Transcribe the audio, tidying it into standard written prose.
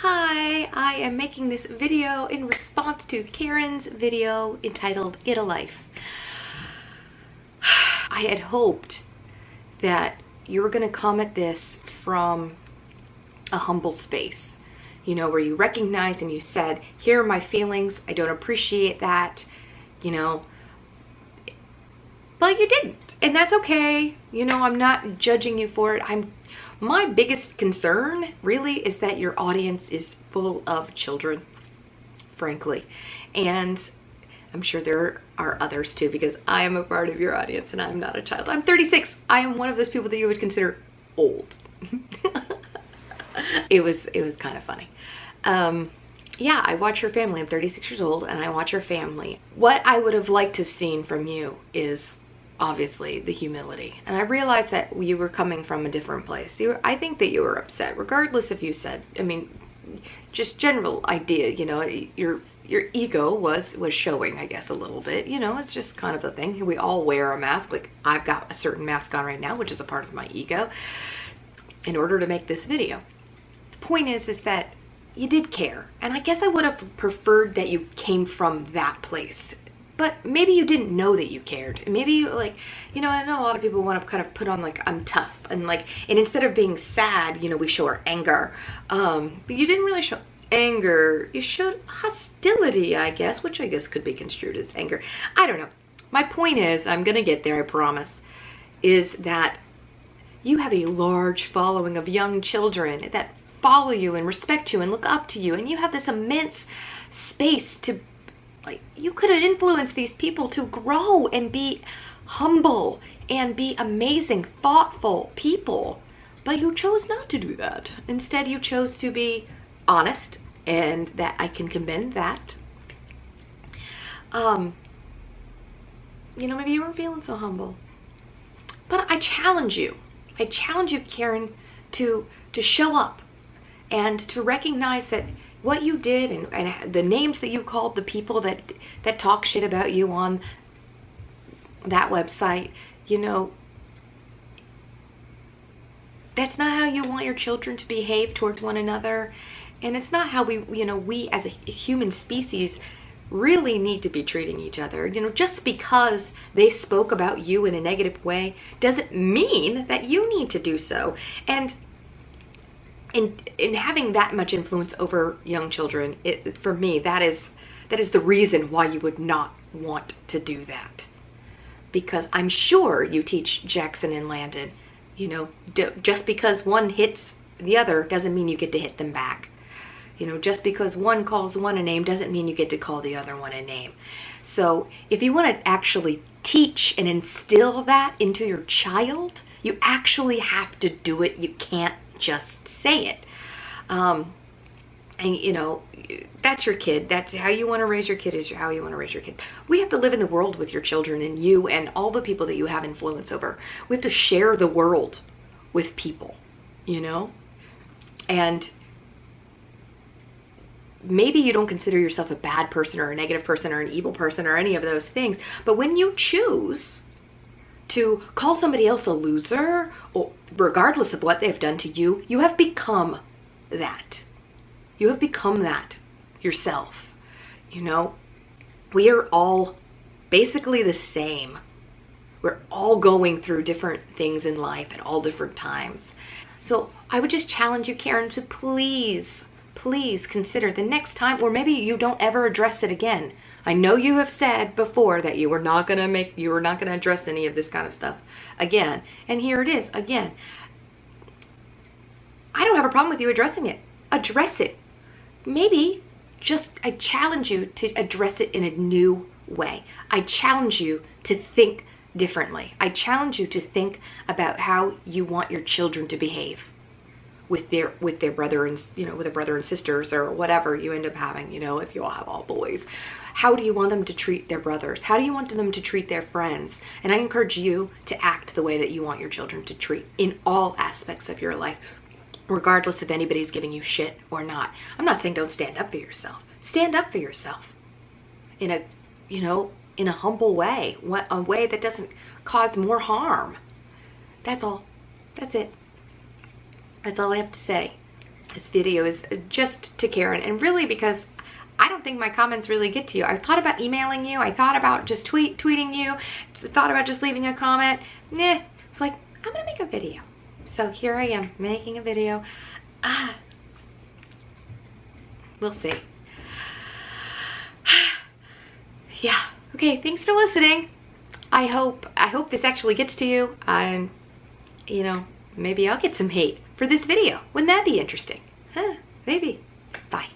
Hi, I am making this video in response to Karen's video entitled Get a Life. I had hoped that you were going to come at this from a humble space, you know, where you recognized and you said, here are my feelings, I don't appreciate that, you know, but you didn't, and that's okay. You know, I'm not judging you for it. My biggest concern really is that your audience is full of children, frankly. And I'm sure there are others too, because I am a part of your audience and I'm not a child. I'm 36. I am one of those people that you would consider old. It was kind of funny. Yeah, I watch your family. I'm 36 years old and I watch your family. What I would have liked to have seen from you is obviously the humility. And I realized that you were coming from a different place. I think that you were upset, regardless if you said, I mean, just general idea, you know, your ego was showing, I guess, a little bit. You know, it's just kind of the thing. We all wear a mask. Like, I've got a certain mask on right now, which is a part of my ego, in order to make this video. The point is that you did care. And I guess I would have preferred that you came from that place. But maybe you didn't know that you cared. Maybe you, like, you know, I know a lot of people want to kind of put on like, I'm tough. And like, and instead of being sad, you know, we show our anger. But you didn't really show anger. You showed hostility, I guess, which I guess could be construed as anger. I don't know. My point is, I'm going to get there, I promise, is that you have a large following of young children that follow you and respect you and look up to you. And you have this immense space to, like, you could have influenced these people to grow and be humble and be amazing, thoughtful people. But you chose not to do that. Instead, you chose to be honest, and that I can commend that. You know, maybe you weren't feeling so humble. But I challenge you. I challenge you, Keren, to show up and to recognize that what you did and the names that you called the people that talk shit about you on that website, you know, that's not how you want your children to behave towards one another. And it's not how we, you know, we as a human species really need to be treating each other. You know, just because they spoke about you in a negative way doesn't mean that you need to do so. And in having that much influence over young children, for me, that is the reason why you would not want to do that. Because I'm sure you teach Jackson and Landon, you know, just because one hits the other doesn't mean you get to hit them back. You know, just because one calls one a name doesn't mean you get to call the other one a name. So if you want to actually teach and instill that into your child, you actually have to do it. You can't just say it. And you know, that's your kid. That's how you want to raise your kid, is how you want to raise your kid. We have to live in the world with your children and you and all the people that you have influence over. We have to share the world with people, you know? And maybe you don't consider yourself a bad person or a negative person or an evil person or any of those things, but when you choose to call somebody else a loser, or regardless of what they've done to you, you have become that. You have become that yourself. You know, we are all basically the same. We're all going through different things in life at all different times. So I would just challenge you, Keren, to please consider the next time, or maybe you don't ever address it again. I know you have said before that you were not going to address any of this kind of stuff again. And here it is again. I don't have a problem with you addressing it. Address it. Maybe I challenge you to address it in a new way. I challenge you to think differently. I challenge you to think about how you want your children to behave with their brother and, you know, with a brother and sisters or whatever you end up having, you know, if you all have all boys. How do you want them to treat their brothers? How do you want them to treat their friends? And I encourage you to act the way that you want your children to treat in all aspects of your life, regardless if anybody's giving you shit or not. I'm not saying don't stand up for yourself. Stand up for yourself in a, you know, in a humble way, a way that doesn't cause more harm. That's all. That's it. That's all I have to say. This video is just to Karen, and really because I don't think my comments really get to you. I thought about emailing you. I thought about just tweeting you. Thought about just leaving a comment. Nah, it's like, I'm gonna make a video. So here I am making a video. We'll see. Yeah. Okay, thanks for listening. I hope this actually gets to you, and you know, maybe I'll get some hate for this video. Wouldn't that be interesting? Huh, maybe. Bye.